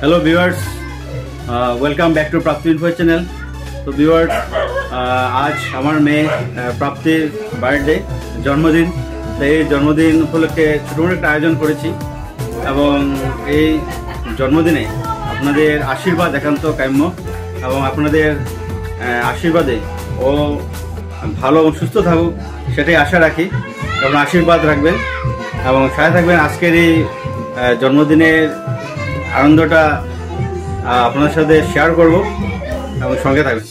Hello viewers, welcome back to Prapti info channel. तो viewers, आज हमार मेये प्राप्तिर बार्थडे जन्मदिन। तो ये जन्मदिन उपलक्षे छोटो एक आयोजन करेছি এবং এই জন্মদিনে আপনাদের আশীর্বাদ একান্ত কাম্য এবং আপনাদের আশীর্বাদে ও ভালো এবং সুস্থ থাকুক সেটাই আশা রাখি এবং আশীর্বাদ রাখবেন এবং সাথে থাকবেন। আজকের এই জন্মদিনের আনন্দটা আপনাদের সাথে শেয়ার করব এবং সঙ্গে থাকবেন।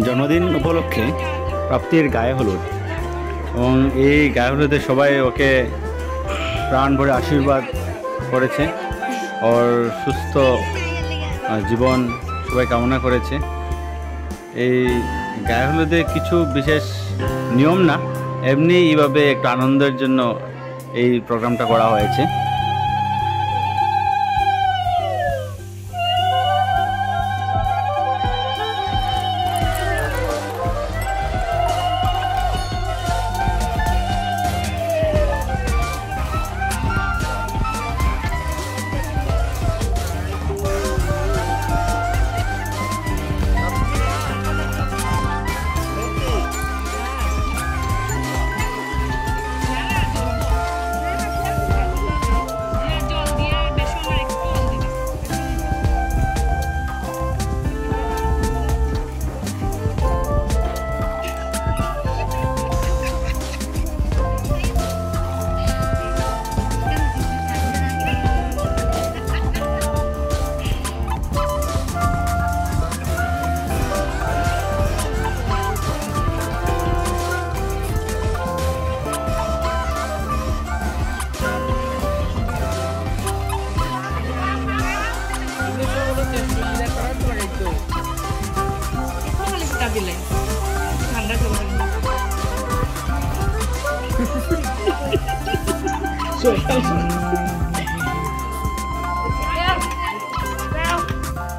জন্মদিন উপলক্ষে প্রাপ্তির গায়ে হলুদ এবং এই গায়ে হলুদে সবাই ওকে প্রাণ ভরে আশীর্বাদ করেছে, ওর সুস্থ জীবন সবাই কামনা করেছে। এই গায়ে হলুদে কিছু বিশেষ নিয়ম না, এমনি এইভাবে একটু আনন্দের জন্য এই প্রোগ্রামটা করা হয়েছে।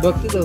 भक्ति दो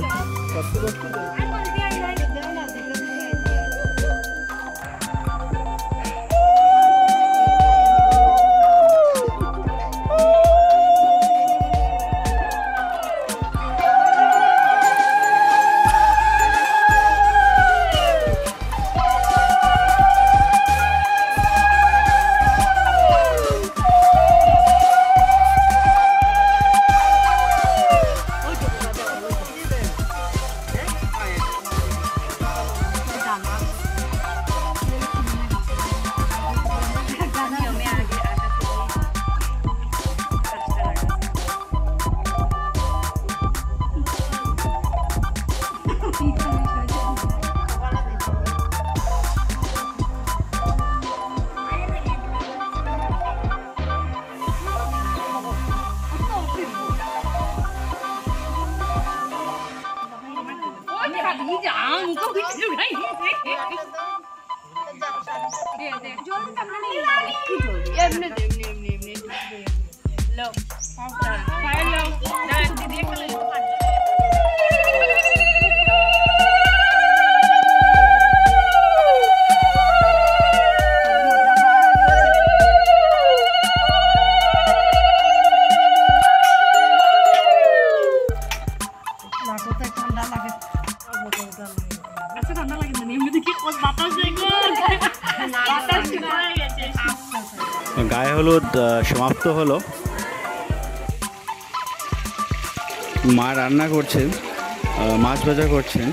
গায়ে হলুদ সমাপ্ত হলো। মা রান্না করছেন, মাছ ভাজা করছেন,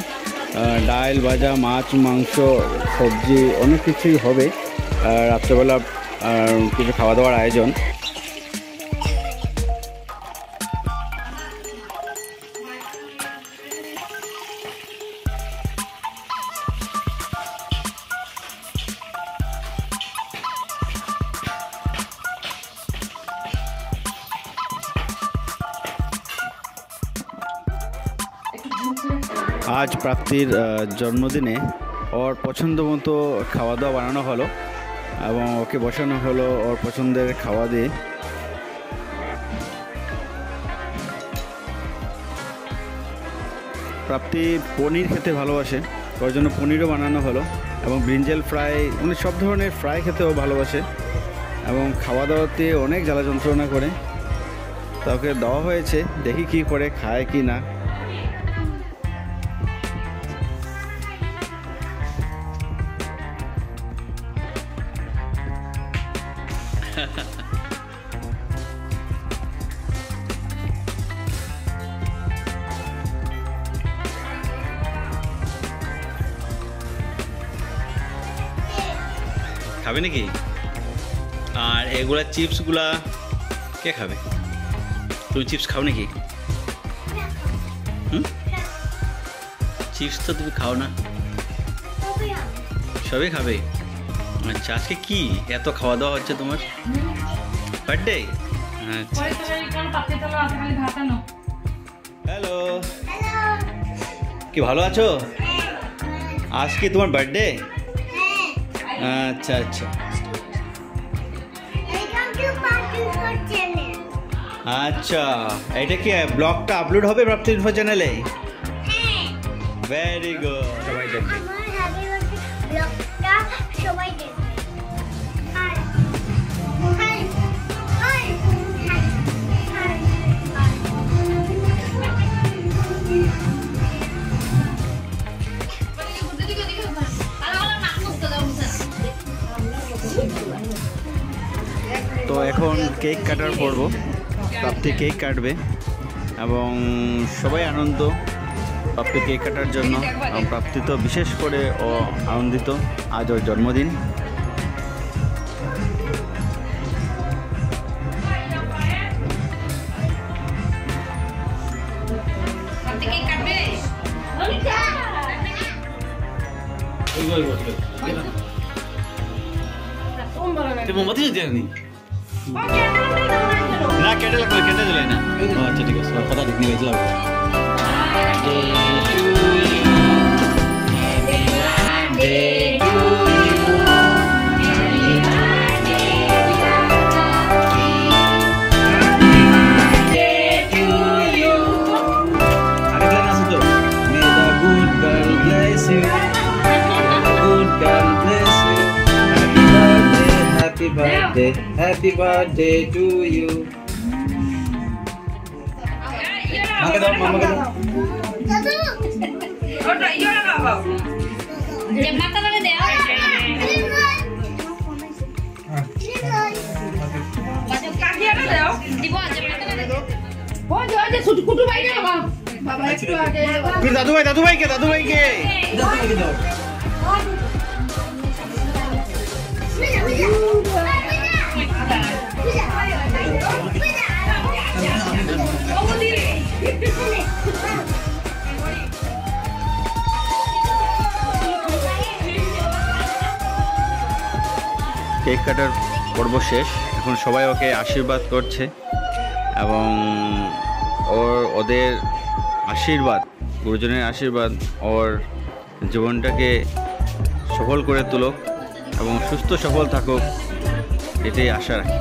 ডাল ভাজা, মাছ, মাংস, সবজি অনেক কিছুই হবে। রাত্রেবেলা কিছু খাওয়া দাওয়ার আয়োজন। একটু আজ প্রাপ্তির জন্মদিনে ওর পছন্দ মতো খাওয়া দাওয়া বানানো হলো এবং ওকে বসানো হলো ওর পছন্দের খাওয়া দিয়ে। প্রাপ্তি পনির খেতে ভালোবাসে, ওর জন্য পনিরও বানানো হলো এবং ব্রিঞ্জাল ফ্রাই, মানে সব ধরনের ফ্রাই খেতেও ভালোবাসে এবং খাওয়া দাওয়াতে অনেক জ্বালা যন্ত্রণা করে। তাকে দেওয়া হয়েছে, দেখি কি করে খায় কি না। খাবে নাকি? আর এগুলা চিপসগুলা কে খাবে? তুমি চিপস খাও নাকি? চিপস তো তুমি খাও না, সবই খাবে। আচ্ছা, আজকে কি এত খাওয়া দাওয়া হচ্ছে তোমার? বার্থডে? আচ্ছা, হ্যালো, কি ভালো আছো? আজকে তোমার বার্থডে? আচ্ছা আচ্ছা আচ্ছা, এটা কি ব্লগটা আপলোড হবে প্রাপ্তি ইনফো চ্যানেলে? ভেরি গুড, সবাই দেখবে। তো এখন কেক কাটার পর্ব, প্রাপ্তি কেক কাটবে এবং সবাই আনন্দ প্রাপ্তি কেক কাটার জন্য। প্রাপ্তি তো বিশেষ করে ও আনন্দিত, আজ ওর জন্মদিন। মোমবাতি জ্বালানি না, কেটে লাগবে, কেটে দিলে না। আচ্ছা ঠিক আছে, কথা ঠিক নিয়ে গেছিলাম। Happy birthday to you. Mama daw, mama daw. Dadu. Otra, yo la hago. Ya mata na de. Bajo kahiya na daw. Dibo, ya mata na de. Oh, yo aje kutu bhai na baba. Baba ekটু আগে. ফির দাদু ভাই কে? দাদু ভাই কে দাও। Cake কাটার পর্ব শেষ, এখন সবাই ওকে আশীর্বাদ করছে এবং ওদের আশীর্বাদ, গুরুজনের আশীর্বাদ ওর জীবনটাকে সফল করে তুলুক এবং সুস্থ সফল থাকুক, এটাই আশা রাখি।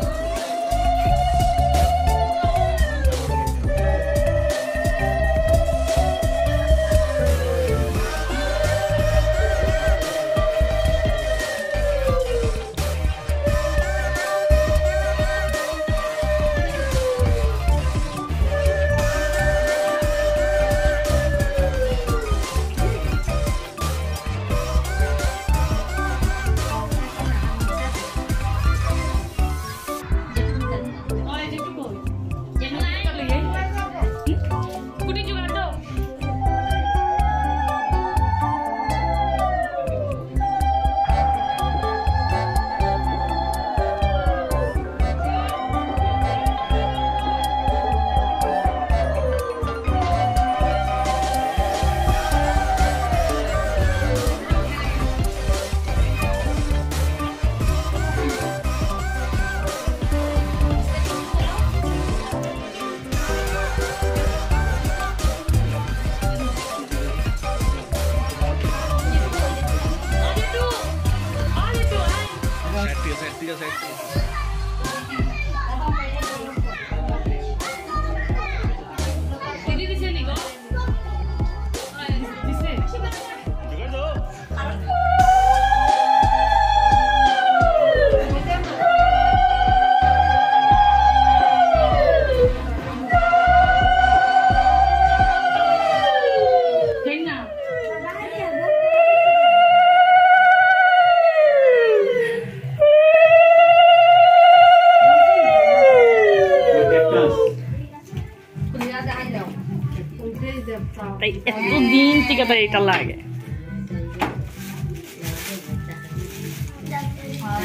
তাই এতদিন থেকে তাই এটা লাগে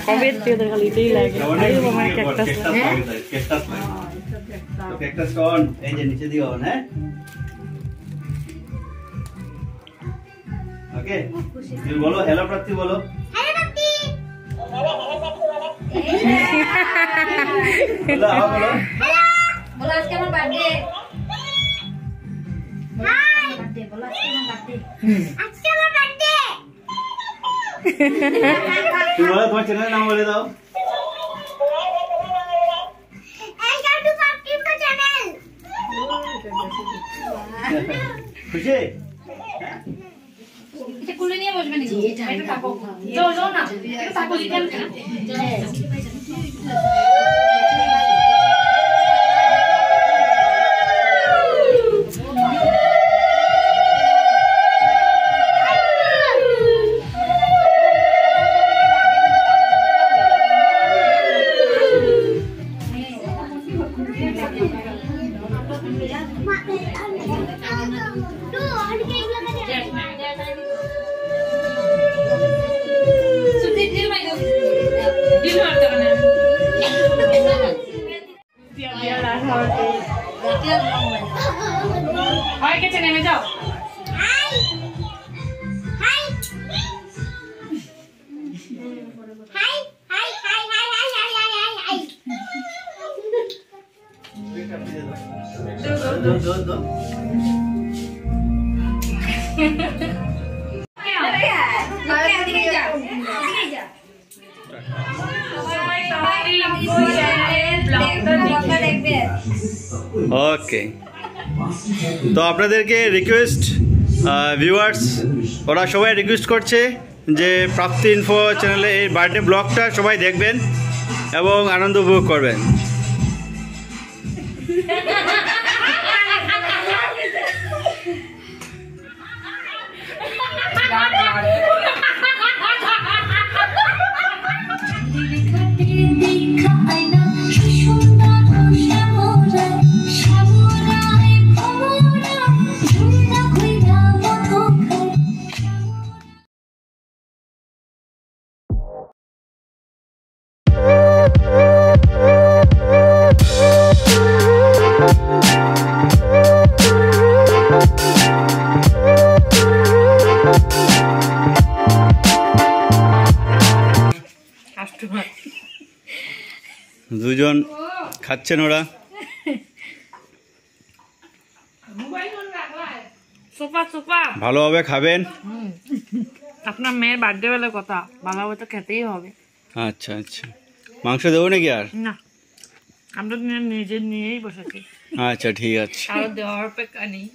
কবে থেকে খালি এটাই লাগে ক্যাকটাস অন এই যে নিচে দিও অন হ্যাঁ ওকে তুমি বলো হ্যালো প্রাপ্তি বলো হ্যালো প্রাপ্তি বলো বলো বলো আজকে আমার বার্থডে হাই বার্থডে বলো আজকে আমার বার্থডে তুমি বলো তোমার চ্যানেলের নাম বলে দাও খুশি এটা কুলে নিয়ে বসবে নাকি এটা থাকো যাও যাও না এটা থাকো দিতেন নেমে যাও ওকে তো আপনাদেরকে রিকোয়েস্ট ভিউয়ার্স ওরা সবাই রিকোয়েস্ট করছে যে প্রাপ্তি ইনফো চ্যানেলে এই বার্থডে ব্লগটা সবাই দেখবেন এবং আনন্দ উপভোগ করবেন দুজন খাচ্ছেন ওরা ভালোভাবে খাবেন আপনার মেয়ের বার্থডে বেলার কথা ভালোভাবে তো খেতেই হবে আচ্ছা আচ্ছা মাংস দেবো নাকি আর না আমরা নিজে নিয়েই বসেছি আচ্ছা ঠিক আছে আর দেওয়ার অপেক্ষা নেই